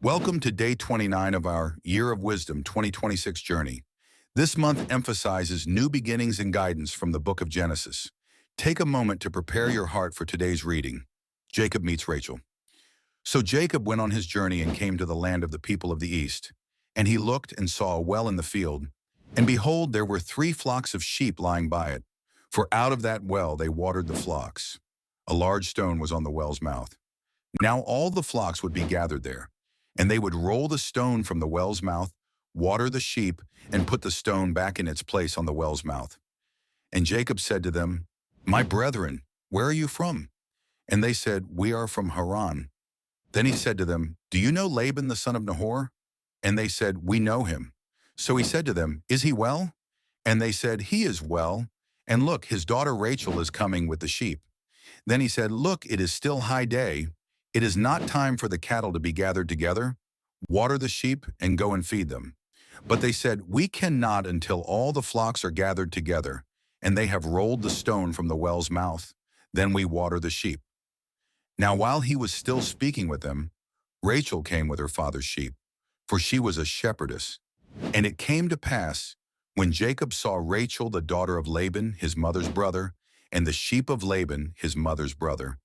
Welcome to day 29 of our Year of Wisdom 2026 journey. This month emphasizes new beginnings and guidance from the book of Genesis. Take a moment to prepare your heart for today's reading. Jacob meets Rachel. So Jacob went on his journey and came to the land of the people of the east. And he looked and saw a well in the field. And behold, there were 3 flocks of sheep lying by it. For out of that well they watered the flocks. A large stone was on the well's mouth. Now all the flocks would be gathered there. And they would roll the stone from the well's mouth, water the sheep, and put the stone back in its place on the well's mouth. And Jacob said to them, "My brethren, where are you from?" And they said, "We are from Haran." Then he said to them, "Do you know Laban the son of Nahor?" And they said, "We know him." So he said to them, "Is he well?" And they said, "He is well. And look, his daughter Rachel is coming with the sheep." Then he said, "Look, it is still high day. It is not time for the cattle to be gathered together. Water the sheep and go and feed them." But they said, "We cannot until all the flocks are gathered together, and they have rolled the stone from the well's mouth. Then we water the sheep." Now while he was still speaking with them, Rachel came with her father's sheep, for she was a shepherdess. And it came to pass, when Jacob saw Rachel the daughter of Laban, his mother's brother, and the sheep of Laban, his mother's brother,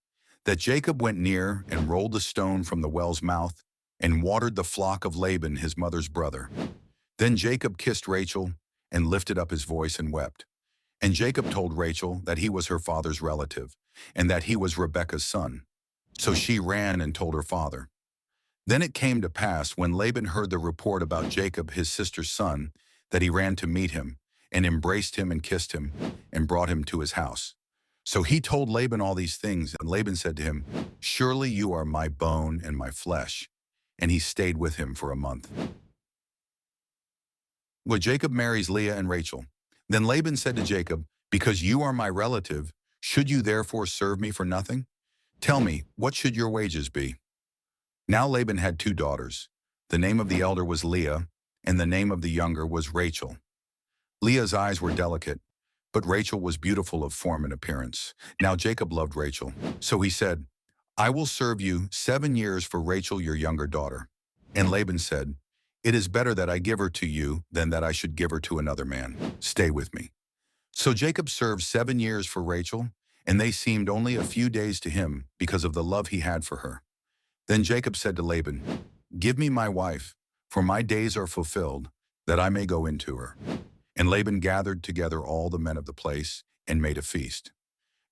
that Jacob went near and rolled the stone from the well's mouth and watered the flock of Laban, his mother's brother. Then Jacob kissed Rachel and lifted up his voice and wept. And Jacob told Rachel that he was her father's relative and that he was Rebekah's son. So she ran and told her father. Then it came to pass, when Laban heard the report about Jacob, his sister's son, that he ran to meet him and embraced him and kissed him and brought him to his house. So he told Laban all these things, and Laban said to him, "Surely you are my bone and my flesh." And he stayed with him for a month. Well, Jacob marries Leah and Rachel. Then Laban said to Jacob, "Because you are my relative, should you therefore serve me for nothing? Tell me, what should your wages be?" Now Laban had 2 daughters. The name of the elder was Leah, and the name of the younger was Rachel. Leah's eyes were delicate, but Rachel was beautiful of form and appearance. Now Jacob loved Rachel. So he said, "I will serve you 7 years for Rachel, your younger daughter." And Laban said, "It is better that I give her to you than that I should give her to another man. Stay with me." So Jacob served 7 years for Rachel, and they seemed only a few days to him because of the love he had for her. Then Jacob said to Laban, "Give me my wife, for my days are fulfilled, that I may go into her." And Laban gathered together all the men of the place and made a feast.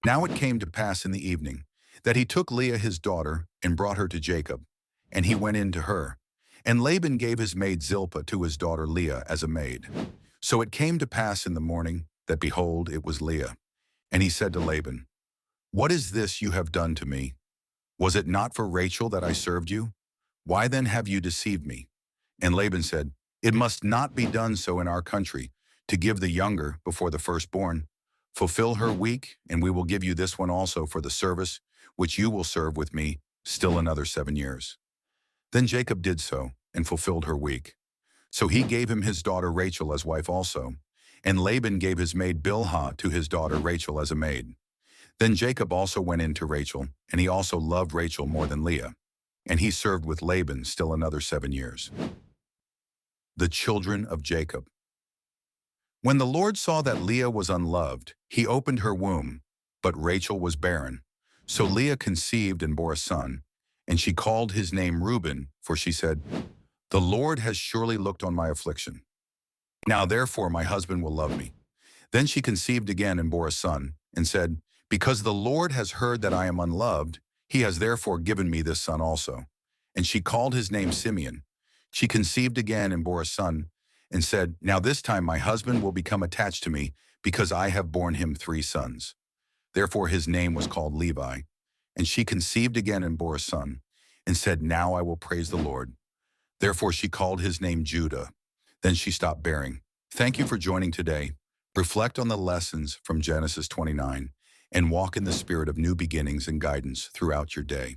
Now it came to pass in the evening that he took Leah his daughter and brought her to Jacob, and he went in to her. And Laban gave his maid Zilpah to his daughter Leah as a maid. So it came to pass in the morning that, behold, it was Leah. And he said to Laban, "What is this you have done to me? Was it not for Rachel that I served you? Why then have you deceived me?" And Laban said, "It must not be done so in our country, to give the younger before the firstborn. Fulfill her week, and we will give you this one also for the service which you will serve with me still another 7 years." Then Jacob did so, and fulfilled her week. So he gave him his daughter Rachel as wife also, and Laban gave his maid Bilhah to his daughter Rachel as a maid. Then Jacob also went in to Rachel, and he also loved Rachel more than Leah, and he served with Laban still another 7 years. The children of Jacob. When the Lord saw that Leah was unloved, he opened her womb, but Rachel was barren. So Leah conceived and bore a son, and she called his name Reuben, for she said, "The Lord has surely looked on my affliction. Now therefore my husband will love me." Then she conceived again and bore a son, and said, "Because the Lord has heard that I am unloved, he has therefore given me this son also." And she called his name Simeon. She conceived again and bore a son, and said, "Now this time my husband will become attached to me, because I have borne him 3 sons. Therefore his name was called Levi. And she conceived again and bore a son, and said, "Now I will praise the Lord." Therefore she called his name Judah. Then she stopped bearing. Thank you for joining today. Reflect on the lessons from Genesis 29, and walk in the spirit of new beginnings and guidance throughout your day.